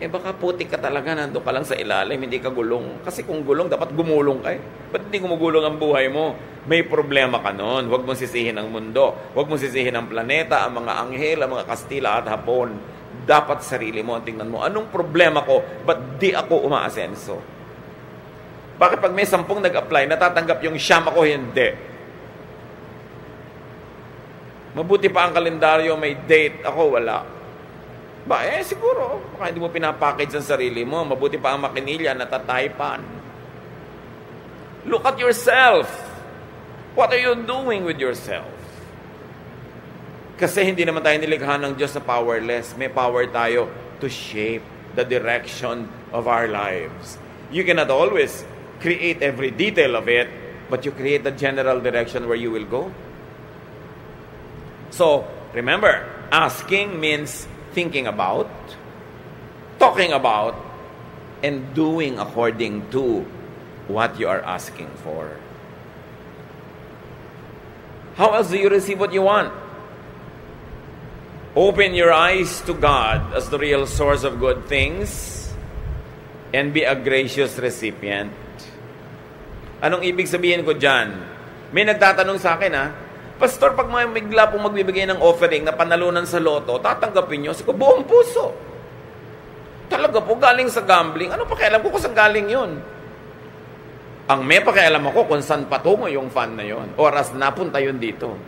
Baka putik ka talaga, nandun ka lang sa ilalim, hindi ka gulong. Kasi kung gulong, dapat gumulong ka eh. Ba't hindi gumugulong ang buhay mo? May problema ka nun. Huwag mong sisihin ang mundo. Huwag mong sisihin ang planeta, ang mga anghel, ang mga Kastila at Hapon. Dapat sarili mo, tingnan mo, anong problema ko? Ba't di ako umaasenso? Bakit pag may 10 nag-apply, natatanggap yung 9 ako, hindi? Mabuti pa ang kalendaryo, may date, ako wala. Siguro, baka hindi mo pinapackage ang sarili mo. Mabuti pa ang makinilya, natataypan. Look at yourself. What are you doing with yourself? Kasi hindi naman tayo nilikha ng Diyos na powerless. May power tayo to shape the direction of our lives. You cannot always create every detail of it, but you create the general direction where you will go. So, remember, asking means thinking about, talking about, and doing according to what you are asking for. How else do you receive what you want? Open your eyes to God as the real source of good things and be a gracious recipient. Anong ibig sabihin ko dyan? May nagtatanong sa akin, Pastor, pag may bigla pong magbibigay ng offering na panalunan sa loto, tatanggapin nyo? Sabi ko, buong puso. Talaga po, galing sa gambling. Ano pakialam ko kung saan galing yun? Ang may pakialam ako kung saan patungo yung fund na yun. Oras napunta yun dito.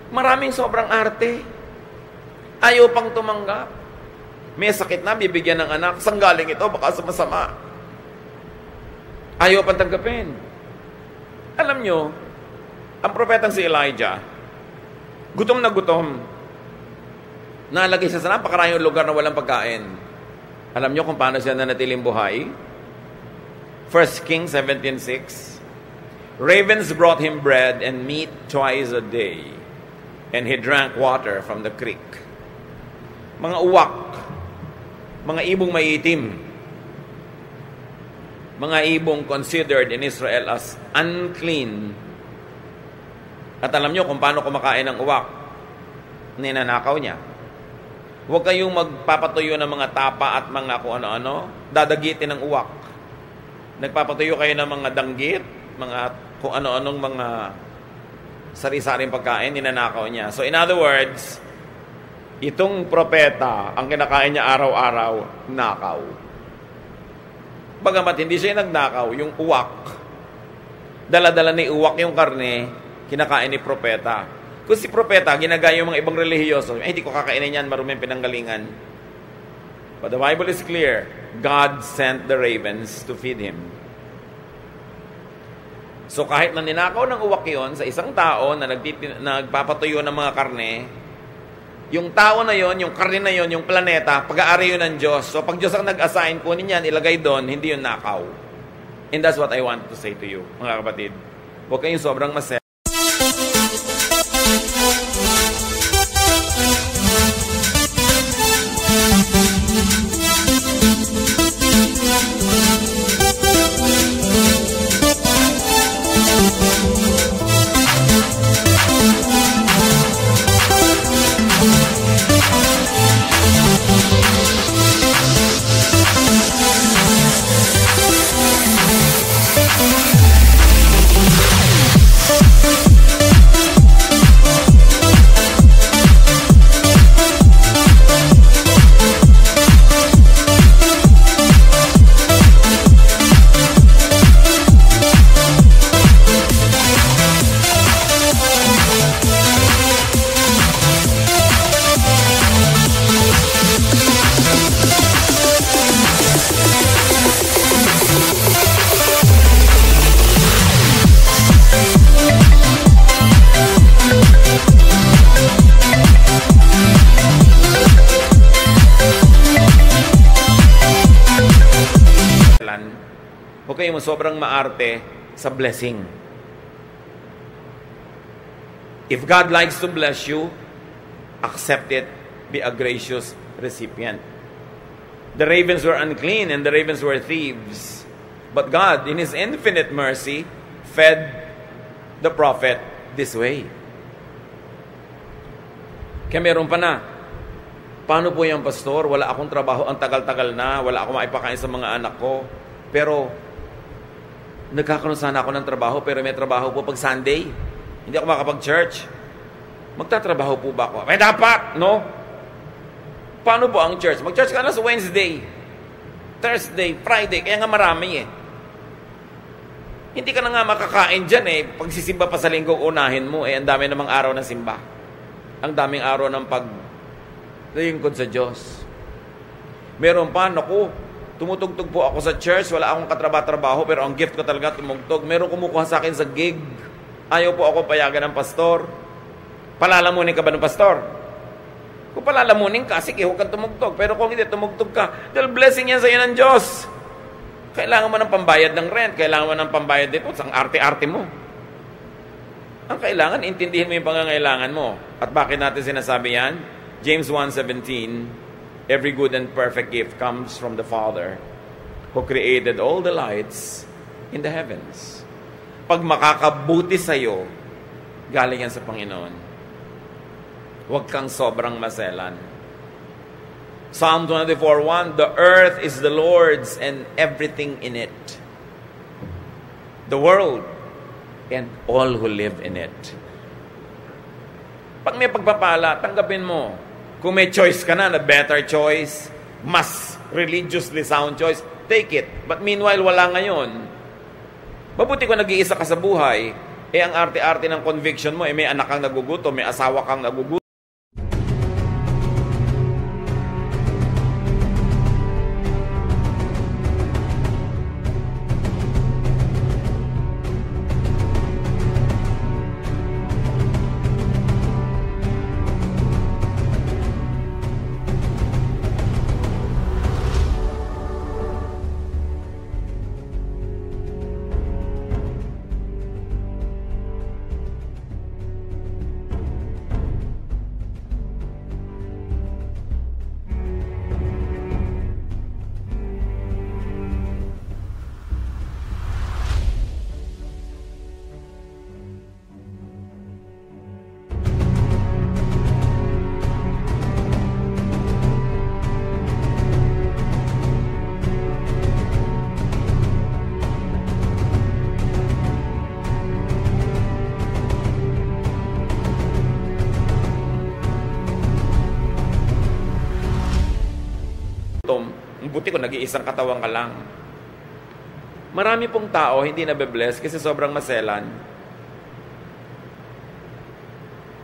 Maraming sobrang arte. Ayaw pang tumanggap. May sakit na, bibigyan ng anak. Saan galing ito? Baka sumasama. Ayaw pang tanggapin. Alam nyo, ang propetang si Elijah, gutom na gutom. Nalagay siya sa napakarayong lugar na walang pagkain. Alam nyo kung paano siya nanatiling buhay? 1 Kings 17:6. Ravens brought him bread and meat twice a day, and he drank water from the creek. Mga uwak, mga ibong maiitim, mga ibong considered in Israel as unclean. At alam nyo kung paano kumakain ng uwak? Ninanakaw niya. Huwag kayong magpapatuyo ng mga tapa at mga kung ano-ano, dadagitin ng uwak. Nagpapatuyo kayo ng mga danggit, mga kung ano-anong mga sari-saring pagkain, ninanakaw niya. So in other words, itong propeta, ang kinakain niya araw-araw, nakaw. Bagamat hindi siya nagnakaw, yung uwak, dala-dala ni uwak yung karne, kinakain ni propeta. Kung si propeta, ginagaya yung mga ibang relihiyoso, hindi ko kakainin yan, maruming pinanggalingan. But the Bible is clear, God sent the ravens to feed him. So kahit na ninakaw ng uwak yun sa isang tao na nagpapatuyo ng mga karne, yung tao na yon, yung karne na yon, yung planeta, pag-aari yun ng Diyos. So pag Diyos ang nag-assign, kunin yan, ilagay doon, hindi yun nakaw. And that's what I want to say to you, mga kapatid. Huwag kayong sobrang masaya. Huwag kayong sobrang maarte sa blessing. If God likes to bless you, accept it. Be a gracious recipient. The ravens were unclean and the ravens were thieves. But God, in His infinite mercy, fed the prophet this way. Kaya meron pa na. Paano po yung pastor? Wala akong trabaho, ang tagal-tagal na. Wala akong maipakain sa mga anak ko. Pero, nagkakaroon sana ako ng trabaho, pero may trabaho po pag Sunday. Hindi ako makapag-church. Magtatrabaho po ba ako? May dapat, no? Paano po ang church? Mag-church ka na sa Wednesday, Thursday, Friday. Kaya nga marami eh. Hindi ka na nga makakain dyan eh. Pag sisimba pa sa linggo, unahin mo eh. Ang dami namang araw ng simba. Ang daming araw ng paglingkod sa Diyos. Meron pa, naku, tumutugtog po ako sa church, wala akong katrabaho-trabaho, pero ang gift ko talaga tumugtog. Meron kumukuha sa akin sa gig. Ayaw po ako payagan ng pastor. Palalamunin ka ba ng pastor? Kung palalamunin ka, sige, huwag kang tumugtog. Pero kung hindi tumugtog ka, dahil blessing yan sa iyo ng Diyos. Kailangan mo ng pambayad ng rent, kailangan mo ng pambayad dito, ang arte-arte mo. Ang kailangan, intindihin mo yung pangangailangan mo. At bakit natin sinasabi yan? James 1:17, every good and perfect gift comes from the Father who created all the lights in the heavens. Pag makakabuti sa'yo, galing yan sa Panginoon. Huwag kang sobrang maselan. Psalm 24:1, the earth is the Lord's and everything in it. The world and all who live in it. Pag may pagpapala, tanggapin mo. Kung may choice ka na better choice, mas religiously sound choice, take it. But meanwhile, wala ngayon. Mabuti kung nag-iisa ka sa buhay, ang arte-arte ng conviction mo, may anak kang nagugutom, may asawa kang nagugutom. Munti ko, nag-iisang katawan ka lang. Marami pong tao hindi nabe-bless kasi sobrang maselan.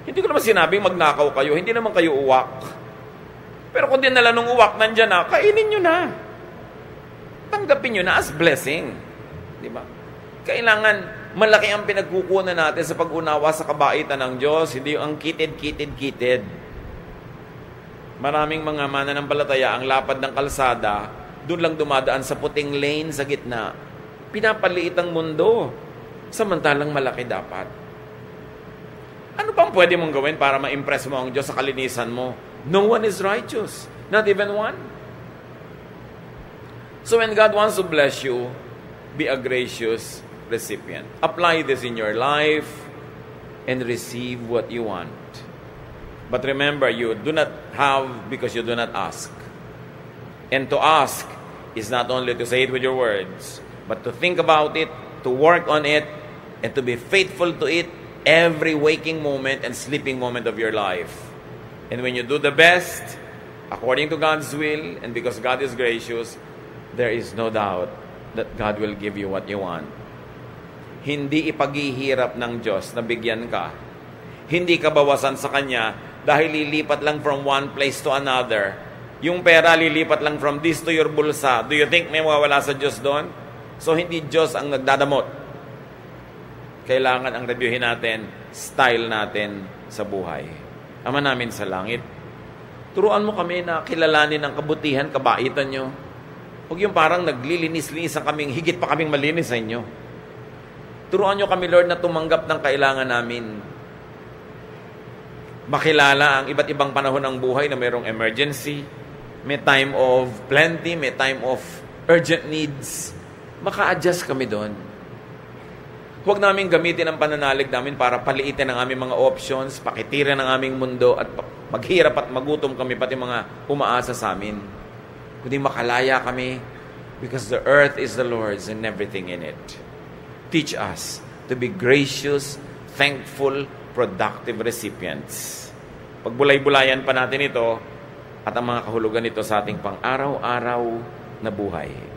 Hindi ko naman sinabing magnakaw kayo, hindi naman kayo uwak. Pero kung dinala nung uwak nandyan na, kainin nyo na. Tanggapin nyo na as blessing. Di ba? Kailangan malaki ang pinagkukunan natin sa pag-unawa sa kabaitan ng Diyos, hindi ang kitid. Maraming mga mananampalataya ang lapad ng kalsada, doon lang dumadaan sa puting lane sa gitna. Pinapaliit ang mundo, samantalang malaki dapat. Ano pang pwede mong gawin para ma-impress mo ang Diyos sa kalinisan mo? No one is righteous, not even one. So when God wants to bless you, be a gracious recipient. Apply this in your life and receive what you want. But remember, you do not have because you do not ask. And to ask is not only to say it with your words, but to think about it, to work on it, and to be faithful to it every waking moment and sleeping moment of your life. And when you do the best, according to God's will, and because God is gracious, there is no doubt that God will give you what you want. Hindi ipaghihirap ng Diyos na bigyan ka. Hindi ka bawasan sa Kanya dahil lilipat lang from one place to another. Yung pera lilipat lang from this to your bulsa. Do you think may mawawala sa Diyos doon? So hindi Diyos ang nagdadamot. Kailangan ang reviewin natin, style natin sa buhay. Ama namin sa langit, turuan mo kami na kilalanin ang kabutihan, kabaitan nyo. Huwag yung parang naglilinis-linis ang kaming, higit pa kaming malinis sa inyo. Turuan nyo kami, Lord, na tumanggap ng kailangan namin. Makilala ang iba't ibang panahon ng buhay na mayroong emergency, may time of plenty, may time of urgent needs. Maka-adjust kami doon. Huwag namin gamitin ang pananalig namin para paliitin ang aming mga options, pakitirin ang aming mundo, at maghirap at magutom kami, pati mga umaasa sa amin. Kundi makalaya kami because the earth is the Lord's and everything in it. Teach us to be gracious, thankful, productive recipients. Pagbulay-bulayan pa natin ito at ang mga kahulugan nito sa ating pang-araw-araw na buhay.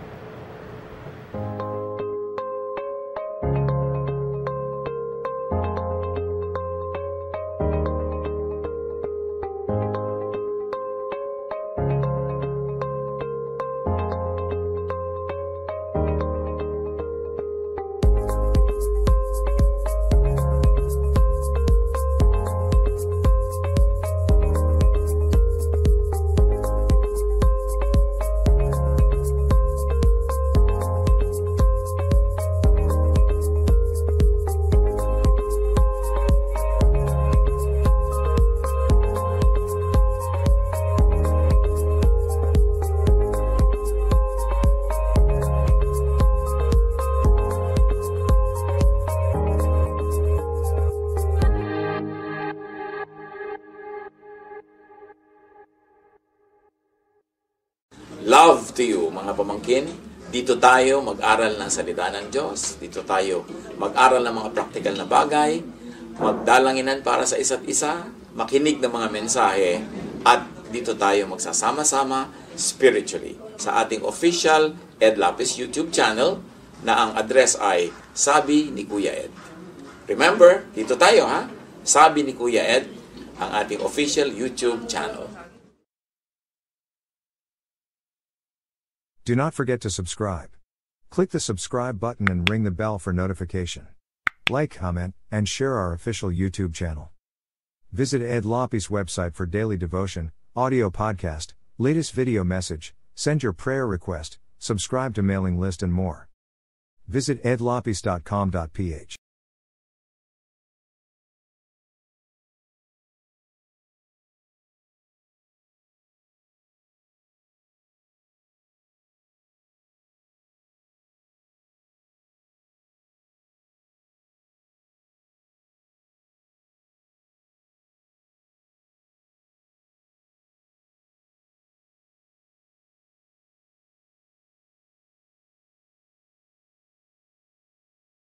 Love to you, mga pamangkin. Dito tayo mag-aral ng salita ng Diyos. Dito tayo mag-aral ng mga praktikal na bagay, magdalanginan para sa isa't isa, makinig ng mga mensahe, at dito tayo magsasama-sama spiritually sa ating official Ed Lapis YouTube channel na ang address ay Sabi ni Kuya Ed. Remember, dito tayo ha, Sabi ni Kuya Ed, ang ating official YouTube channel.
Do not forget to subscribe. Click the subscribe button and ring the bell for notification. Like, comment, and share our official YouTube channel. Visit Ed Lapis website for daily devotion, audio podcast, latest video message, send your prayer request, subscribe to mailing list and more. Visit edlapis.com.ph.